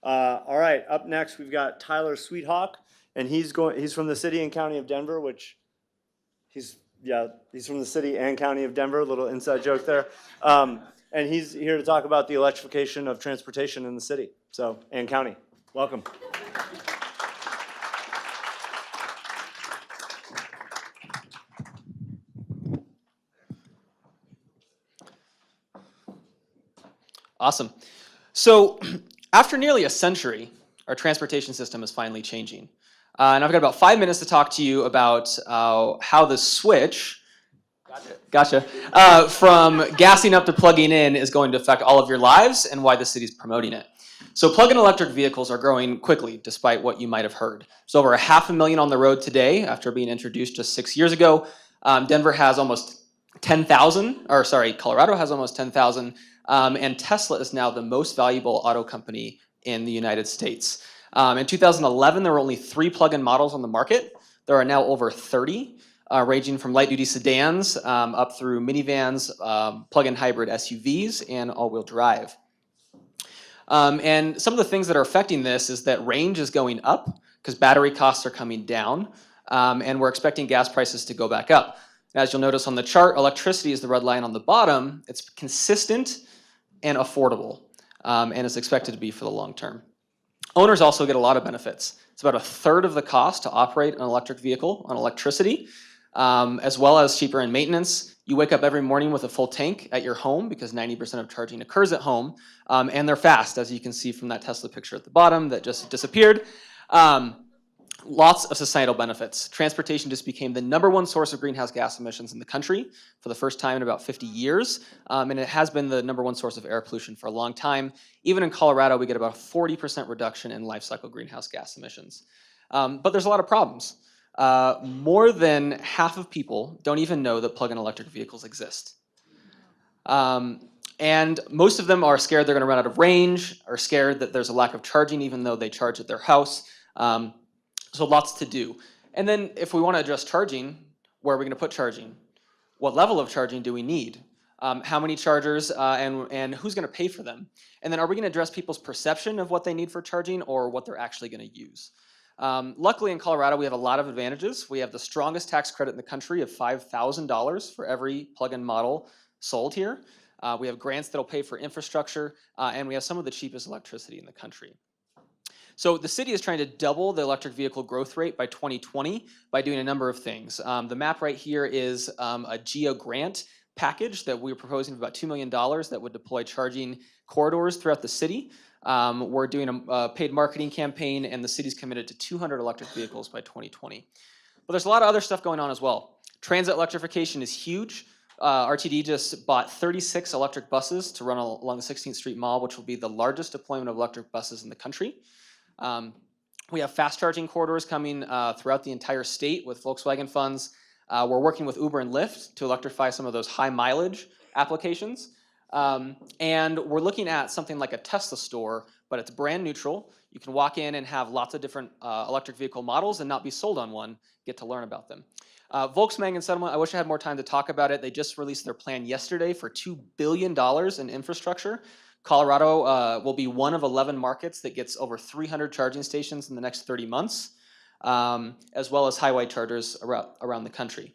All right, up next we've got Tyler Svitak, and he's from the city and county of Denver, which he's from the city and county of Denver. A little inside joke there. And he's here to talk about the electrification of transportation in the city, and county. Welcome. Awesome. So after nearly a century, our transportation system is finally changing. And I've got about 5 minutes to talk to you about how the switch from gassing up to plugging in is going to affect all of your lives and why the city's promoting it. So plug-in electric vehicles are growing quickly, despite what you might have heard. There's over 500,000 on the road today after being introduced just 6 years ago. Denver has almost 10,000, or sorry, Colorado has almost 10,000. And Tesla is now the most valuable auto company in the United States. In 2011, there were only 3 plug-in models on the market. There are now over 30, ranging from light-duty sedans up through minivans, plug-in hybrid SUVs, and all-wheel drive. And some of the things that are affecting this is that range is going up because battery costs are coming down, and we're expecting gas prices to go back up. As you'll notice on the chart, electricity is the red line on the bottom. It's consistent and affordable, and is expected to be for the long term. Owners also get a lot of benefits. It's about 1/3 of the cost to operate an electric vehicle on electricity, as well as cheaper in maintenance. You wake up every morning with a full tank at your home because 90% of charging occurs at home, and they're fast, as you can see from that Tesla picture at the bottom that just disappeared. Lots of societal benefits. Transportation just became the #1 source of greenhouse gas emissions in the country for the first time in about 50 years. And it has been the #1 source of air pollution for a long time. Even in Colorado, we get about a 40% reduction in life cycle greenhouse gas emissions. But there's a lot of problems. More than half of people don't even know that plug-in electric vehicles exist. And most of them are scared they're going to run out of range, or scared that there's a lack of charging even though they charge at their house. So lots to do. And then if we want to address charging, where are we going to put charging? What level of charging do we need? How many chargers, and who's going to pay for them? And then are we going to address people's perception of what they need for charging or what they're actually going to use? Luckily in Colorado, we have a lot of advantages. We have the strongest tax credit in the country of $5,000 for every plug-in model sold here. We have grants that'll pay for infrastructure, and we have some of the cheapest electricity in the country. So the city is trying to double the electric vehicle growth rate by 2020 by doing a number of things. The map right here is a GEO grant package that we're proposing of about $2 million that would deploy charging corridors throughout the city. We're doing a paid marketing campaign, and the city's committed to 200 electric vehicles by 2020. But there's a lot of other stuff going on as well. Transit electrification is huge. RTD just bought 36 electric buses to run along the 16th Street Mall, which will be the largest deployment of electric buses in the country. We have fast charging corridors coming throughout the entire state with Volkswagen funds. We're working with Uber and Lyft to electrify some of those high mileage applications. And we're looking at something like a Tesla store, but it's brand neutral. You can walk in and have lots of different electric vehicle models and not be sold on one, get to learn about them. Volkswagen settlement, I wish I had more time to talk about it. They just released their plan yesterday for $2 billion in infrastructure. Colorado will be one of 11 markets that gets over 300 charging stations in the next 30 months, as well as highway chargers around the country.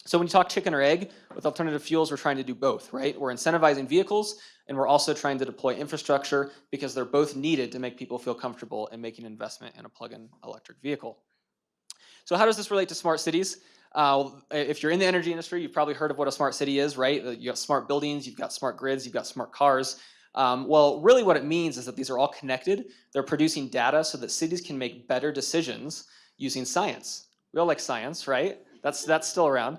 So when you talk chicken or egg, with alternative fuels, we're trying to do both, right? We're incentivizing vehicles, and we're also trying to deploy infrastructure because they're both needed to make people feel comfortable in making an investment in a plug-in electric vehicle. So how does this relate to smart cities? If you're in the energy industry, you've probably heard of what a smart city is, right? You've got smart buildings, you've got smart grids, you've got smart cars. Well, really what it means is that these are all connected. They're producing data so that cities can make better decisions using science. We all like science, right? That's still around.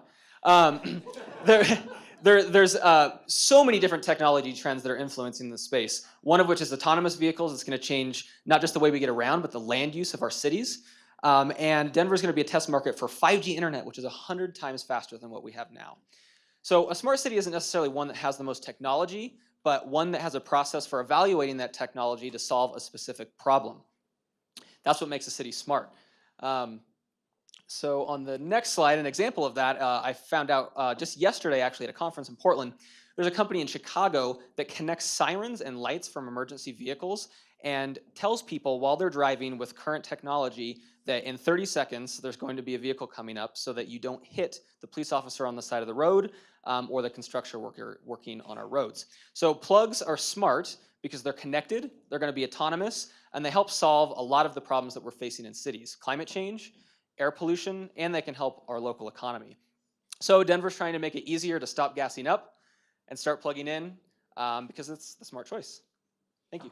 There's so many different technology trends that are influencing this space. One of which is autonomous vehicles. It's going to change not just the way we get around, but the land use of our cities. And Denver is going to be a test market for 5G internet, which is 100 times faster than what we have now. So a smart city isn't necessarily one that has the most technology, but one that has a process for evaluating that technology to solve a specific problem. That's what makes a city smart. So on the next slide, an example of that, I found out just yesterday, actually, at a conference in Portland. There's a company in Chicago that connects sirens and lights from emergency vehicles and tells people while they're driving with current technology that in 30 seconds there's going to be a vehicle coming up so that you don't hit the police officer on the side of the road or the construction worker working on our roads. So plugs are smart because they're connected, they're going to be autonomous, and they help solve a lot of the problems that we're facing in cities. Climate change, air pollution, and they can help our local economy. So Denver's trying to make it easier to stop gassing up and start plugging in because it's the smart choice. Thank you.